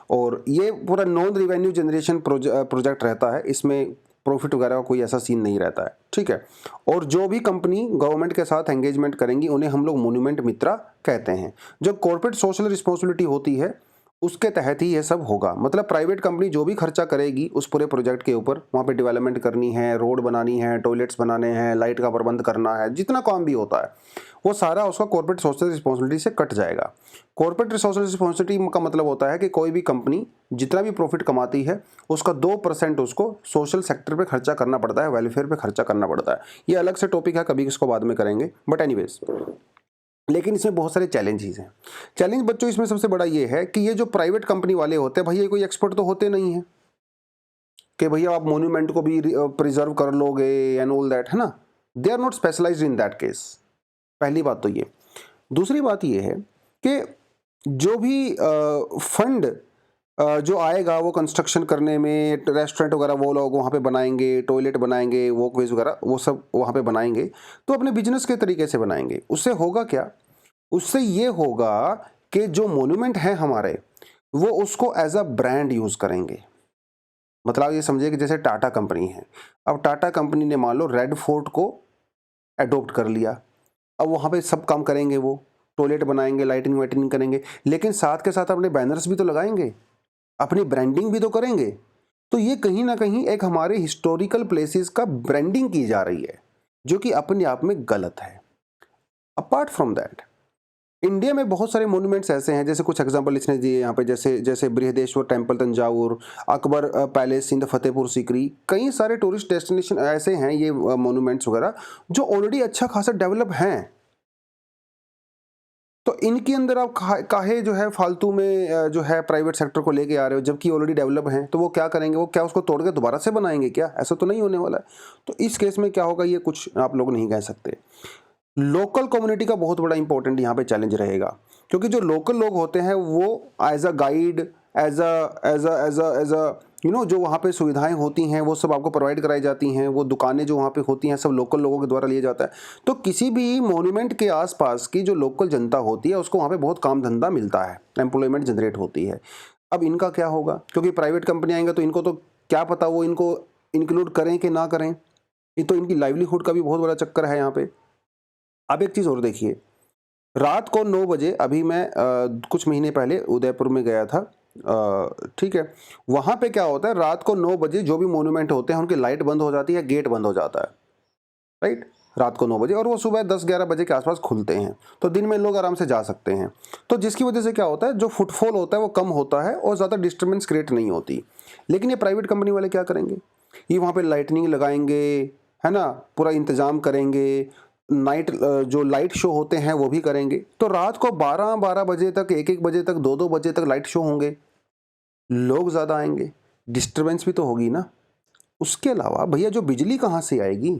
और ये पूरा नॉन रिवेन्यू जनरेशन प्रोजेक्ट रहता है, इसमें प्रॉफिट वगैरह का कोई ऐसा सीन नहीं रहता है, ठीक है। और जो भी कंपनी गवर्नमेंट के साथ एंगेजमेंट करेंगी उन्हें हम लोग मोन्यूमेंट मित्रा कहते हैं। जो कॉर्पोरेट सोशल रिस्पॉन्सिबिलिटी होती है उसके तहत ही ये सब होगा। मतलब प्राइवेट कंपनी जो भी खर्चा करेगी उस पूरे प्रोजेक्ट के ऊपर, वहाँ पे डेवलपमेंट करनी है, रोड बनानी है, टॉयलेट्स बनाने हैं, लाइट का प्रबंध करना है, जितना काम भी होता है वो सारा उसका कॉर्पोरेट सोशल रिस्पॉन्सिबिलिटी से कट जाएगा। कॉर्पोरेट सोशल रिस्पॉन्सिबिलिटी का मतलब होता है कि कोई भी कंपनी जितना भी प्रॉफिट कमाती है उसका 2% उसको सोशल सेक्टर पे खर्चा करना पड़ता है, वेलफेयर पे खर्चा करना पड़ता है। ये अलग से टॉपिक है, कभी इसको बाद में करेंगे, बट एनीवेज। लेकिन इसमें बहुत सारे चैलेंजेस हैं। चैलेंज बच्चों इसमें सबसे बड़ा ये है कि ये जो प्राइवेट कंपनी वाले होते हैं भैया, कोई एक्सपर्ट तो होते नहीं है कि भैया आप मोन्यूमेंट को भी प्रिजर्व कर लोगे एंड ऑल दैट, है ना। They are not specialised in that case. पहली बात तो ये। दूसरी बात ये है कि जो भी फंड जो आएगा वो कंस्ट्रक्शन करने में, रेस्टोरेंट वगैरह वो लोग वहाँ पे बनाएंगे, टॉयलेट बनाएंगे, वॉकवेज वगैरह वो सब वहाँ पे बनाएंगे, तो अपने बिजनेस के तरीके से बनाएंगे। उससे होगा क्या उससे ये होगा कि जो मोन्यूमेंट है हमारे, वो उसको एज अ ब्रांड यूज करेंगे। मतलब ये समझिए कि जैसे टाटा कंपनी है, अब टाटा कंपनी ने मान लो रेड फोर्ट को एडॉप्ट कर लिया, अब वहाँ पे सब काम करेंगे, वो टॉयलेट बनाएंगे, लाइटिंग वाइटिंग करेंगे, लेकिन साथ के साथ अपने बैनर्स भी तो लगाएंगे, अपनी ब्रांडिंग भी तो करेंगे। तो ये कहीं ना कहीं एक हमारे हिस्टोरिकल प्लेसेस का ब्रांडिंग की जा रही है, जो कि अपने आप में गलत है। अपार्ट फ्रॉम दैट, इंडिया में बहुत सारे मॉन्यूमेंट्स ऐसे हैं, जैसे कुछ एग्जांपल इसने दिए यहाँ पे, जैसे जैसे बृहदेश्वर टेम्पल तंजावुर, अकबर पैलेस सिंध फतेहपुर सीकरी, कई सारे टूरिस्ट डेस्टिनेशन ऐसे हैं, ये मॉन्यूमेंट्स वगैरह जो ऑलरेडी अच्छा खासा डेवलप हैं। तो इनके अंदर आप काहे जो है फालतू में जो है प्राइवेट सेक्टर को लेके आ रहे हो, जबकि ऑलरेडी डेवलप हैं। तो वो क्या करेंगे, वो क्या उसको तोड़ के दोबारा से बनाएंगे क्या? ऐसा तो नहीं होने वाला है। तो इस केस में क्या होगा, ये कुछ आप लोग नहीं कह सकते। लोकल कम्युनिटी का बहुत बड़ा इंपॉर्टेंट यहाँ पे चैलेंज रहेगा, क्योंकि जो लोकल लोग होते हैं वो as a guide, as a जो वहाँ पे सुविधाएं होती हैं वो सब आपको प्रोवाइड कराई जाती हैं, वो दुकानें जो वहाँ पे होती हैं सब लोकल लोगों के द्वारा लिया जाता है। तो किसी भी मॉन्यूमेंट के आसपास की जो लोकल जनता होती है उसको वहाँ पे बहुत काम धंधा मिलता है, एम्प्लॉयमेंट जनरेट होती है। अब इनका क्या होगा, क्योंकि प्राइवेट कंपनी आएंगे तो इनको तो क्या पता वो इनको इंक्लूड करें कि ना करें। ये तो इनकी लाइवलीहुड का भी बहुत बड़ा चक्कर है यहाँ पे। अब एक चीज़ और देखिए, रात को 9 बजे, अभी मैं कुछ महीने पहले उदयपुर में गया था, ठीक है, वहाँ पे क्या होता है, रात को 9 बजे जो भी मोन्यूमेंट होते हैं उनकी लाइट बंद हो जाती है, गेट बंद हो जाता है, राइट, रात को 9 बजे, और वो सुबह 10-11 बजे के आसपास खुलते हैं, तो दिन में लोग आराम से जा सकते हैं। तो जिसकी वजह से क्या होता है, जो फुटफॉल होता है वो कम होता है और ज़्यादा डिस्टर्बेंस क्रिएट नहीं होती। लेकिन ये प्राइवेट कंपनी वाले क्या करेंगे, ये वहाँ पे लाइटनिंग लगाएंगे, है ना, पूरा इंतजाम करेंगे, नाइट जो लाइट शो होते हैं वो भी करेंगे। तो रात को 12-12 बजे तक, 1-1 बजे तक, 2-2 बजे तक लाइट शो होंगे, लोग ज़्यादा आएंगे, डिस्टर्बेंस भी तो होगी ना। उसके अलावा भैया जो बिजली कहाँ से आएगी,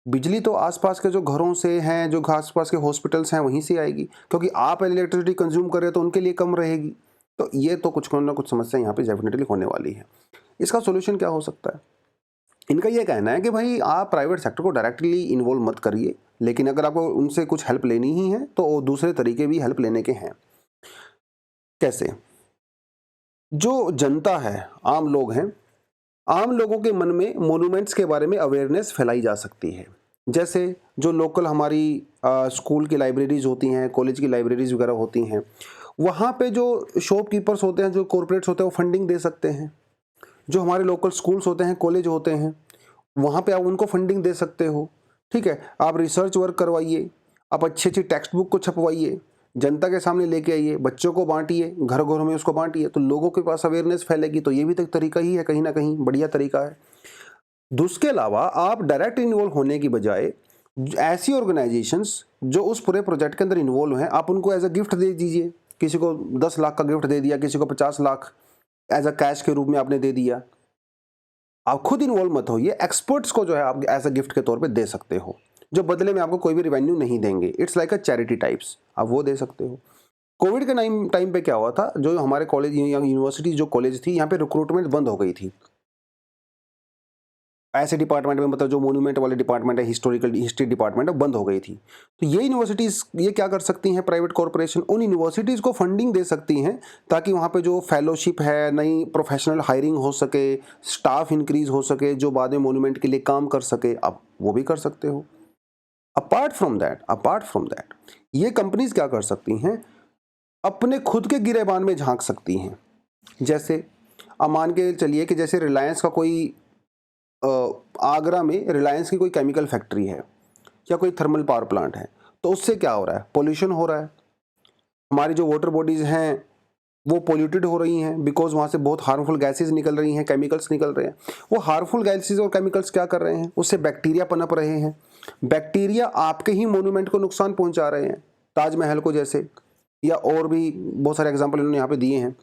बिजली तो आसपास के जो घरों से हैं, जो आसपास के हॉस्पिटल्स हैं वहीं से आएगी, क्योंकि आप इलेक्ट्रिसिटी कंज्यूम कर रहे हो तो उनके लिए कम रहेगी। तो ये तो कुछ ना कुछ समस्या यहाँ पे डेफिनेटली होने वाली है। इसका सोल्यूशन क्या हो सकता है? इनका ये कहना है कि भाई आप प्राइवेट सेक्टर को डायरेक्टली इन्वॉल्व मत करिए, लेकिन अगर आपको उनसे कुछ हेल्प लेनी ही है तो दूसरे तरीके भी हेल्प लेने के हैं। कैसे? जो जनता है, आम लोग हैं, आम लोगों के मन में मॉन्यूमेंट्स के बारे में अवेयरनेस फैलाई जा सकती है। जैसे जो लोकल हमारी स्कूल की लाइब्रेरीज होती हैं, कॉलेज की लाइब्रेरीज वगैरह होती हैं, वहाँ पे जो शॉपकीपर्स होते हैं, जो कॉरपोरेट्स होते हैं, वो फंडिंग दे सकते हैं। जो हमारे लोकल स्कूल्स होते हैं, कॉलेज होते हैं, वहाँ पे आप उनको फंडिंग दे सकते हो। ठीक है, आप रिसर्च वर्क करवाइए, आप अच्छी अच्छी टेक्स्ट बुक को छपवाइए, जनता के सामने लेके आइए, बच्चों को बांटिए, घर घरों में उसको बांटिए, तो लोगों के पास अवेयरनेस फैलेगी। तो ये भी तो एक तरीका ही है, कहीं ना कहीं बढ़िया तरीका है। उसके अलावा आप डायरेक्ट इन्वॉल्व होने की बजाय ऐसी ऑर्गेनाइजेशंस जो उस पूरे प्रोजेक्ट के अंदर इन्वॉल्व हैं, आप उनको एज अ गिफ्ट दे दीजिए। किसी को 10 लाख का गिफ्ट दे दिया, किसी को 50 लाख एज अ कैश के रूप में आपने दे दिया। आप खुद इन्वॉल्व मत होइए, एक्सपर्ट्स को जो है आप एज अ गिफ्ट के तौर पे दे सकते हो, जो बदले में आपको कोई भी रिवेन्यू नहीं देंगे। It's like a charity types, आप वो दे सकते हो। कोविड के टाइम पे क्या हुआ था, जो हमारे कॉलेज यूनिवर्सिटी जो कॉलेज थी, यहाँ पे रिक्रूटमेंट बंद हो गई थी। ऐसे डिपार्टमेंट में, मतलब जो मोन्यूमेंट वाले डिपार्टमेंट है, हिस्टोरिकल हिस्ट्री डिपार्टमेंट है, बंद हो गई थी। तो ये यूनिवर्सिटीज़ ये क्या कर सकती हैं, प्राइवेट कॉरपोरेशन उन यूनिवर्सिटीज़ को फंडिंग दे सकती हैं, ताकि वहाँ पे जो फेलोशिप है, नई प्रोफेशनल हायरिंग हो सके, स्टाफ इंक्रीज हो सके, जो बाद में मोन्यूमेंट के लिए काम कर सके, आप वो भी कर सकते हो। अपार्ट फ्रॉम दैट ये कंपनीज क्या कर सकती हैं, अपने खुद के गिरेबान में झांक सकती हैं। जैसे अब मान के चलिए कि जैसे रिलायंस का कोई आगरा में रिलायंस की कोई केमिकल फैक्ट्री है या कोई थर्मल पावर प्लांट है, तो उससे क्या हो रहा है, पोल्यूशन हो रहा है। हमारी जो वाटर बॉडीज हैं वो पोल्यूटेड हो रही हैं, बिकॉज वहाँ से बहुत हार्मफुल गैसेज निकल रही हैं, केमिकल्स निकल रहे हैं। वो हार्मफुल गैसेज और केमिकल्स क्या कर रहे हैं, उससे बैक्टीरिया पनप रहे हैं। बैक्टीरिया आपके ही मोन्यूमेंट को नुकसान पहुंचा रहे हैं, ताजमहल को जैसे, या और भी बहुत सारे एग्जाम्पल इन्होंने यहाँ पे दिए हैं।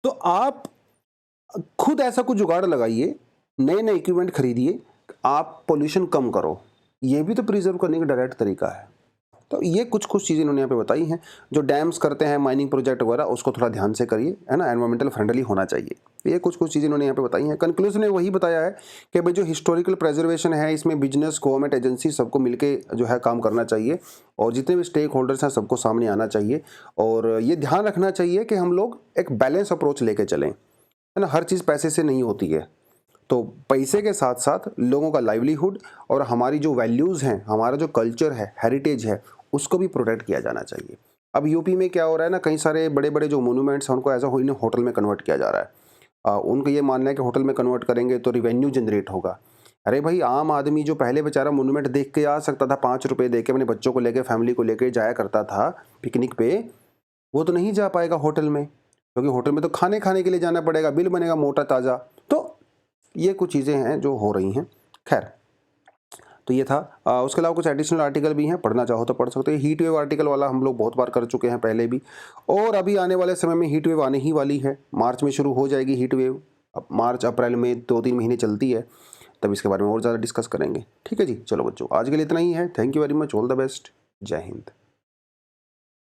तो आप खुद ऐसा कुछ जुगाड़ लगाइए, नए नए इक्विपमेंट खरीदिए, आप पोल्यूशन कम करो। ये भी तो प्रिजर्व करने का डायरेक्ट तरीका है। तो ये कुछ चीज़ें इन्होंने यहाँ पे बताई हैं। जो डैम्स करते हैं, माइनिंग प्रोजेक्ट वगैरह, उसको थोड़ा ध्यान से करिए, है ना, एनवायरमेंटल फ्रेंडली होना चाहिए। ये कुछ चीज़ें इन्होंने यहाँ पे बताई हैं। कंक्लूजन में वही बताया है कि भाई जो हिस्टोरिकल प्रिजर्वेशन है, इसमें बिजनेस, गवर्नमेंट एजेंसी सबको मिलके जो है काम करना चाहिए और जितने भी स्टेक होल्डर्स हैं सबको सामने आना चाहिए और ये ध्यान रखना चाहिए कि हम लोग एक बैलेंस अप्रोच लेके चलें, है ना। हर चीज़ पैसे से नहीं होती है, तो पैसे के साथ साथ लोगों का लाइवलीहुड और हमारी जो वैल्यूज़ हैं, हमारा जो कल्चर है, हेरिटेज है, उसको भी प्रोटेक्ट किया जाना चाहिए। अब यूपी में क्या हो रहा है ना, कई सारे बड़े-बड़े जो मोन्यूमेंट्स हैं उनको एज़ अ होटल में कन्वर्ट किया जा रहा है। उनका ये मानना है कि होटल में कन्वर्ट करेंगे तो रिवेन्यू जनरेट होगा। अरे भाई, आम आदमी जो पहले बेचारा मोन्यूमेंट देख के आ सकता था, 5 रुपए दे के अपने बच्चों को लेके, फैमिली को लेके जाया करता था पिकनिक पे, वो तो नहीं जा पाएगा होटल में, क्योंकि होटल में तो खाने के लिए जाना पड़ेगा, बिल बनेगा मोटा ताज़ा। तो ये कुछ चीज़ें हैं जो हो रही हैं। खैर, तो ये था। उसके अलावा कुछ एडिशनल आर्टिकल भी हैं, पढ़ना चाहो तो पढ़ सकते हो। हीट वेव आर्टिकल वाला हम लोग बहुत बार कर चुके हैं पहले भी, और अभी आने वाले समय में हीट वेव आने ही वाली है। मार्च में शुरू हो जाएगी हीट वेव। अब मार्च अप्रैल में 2-3 महीने चलती है, तब इसके बारे में और ज़्यादा डिस्कस करेंगे। ठीक है जी, चलो बच्चों, आज के लिए इतना ही है। Thank you very much, all the best, जय हिंद।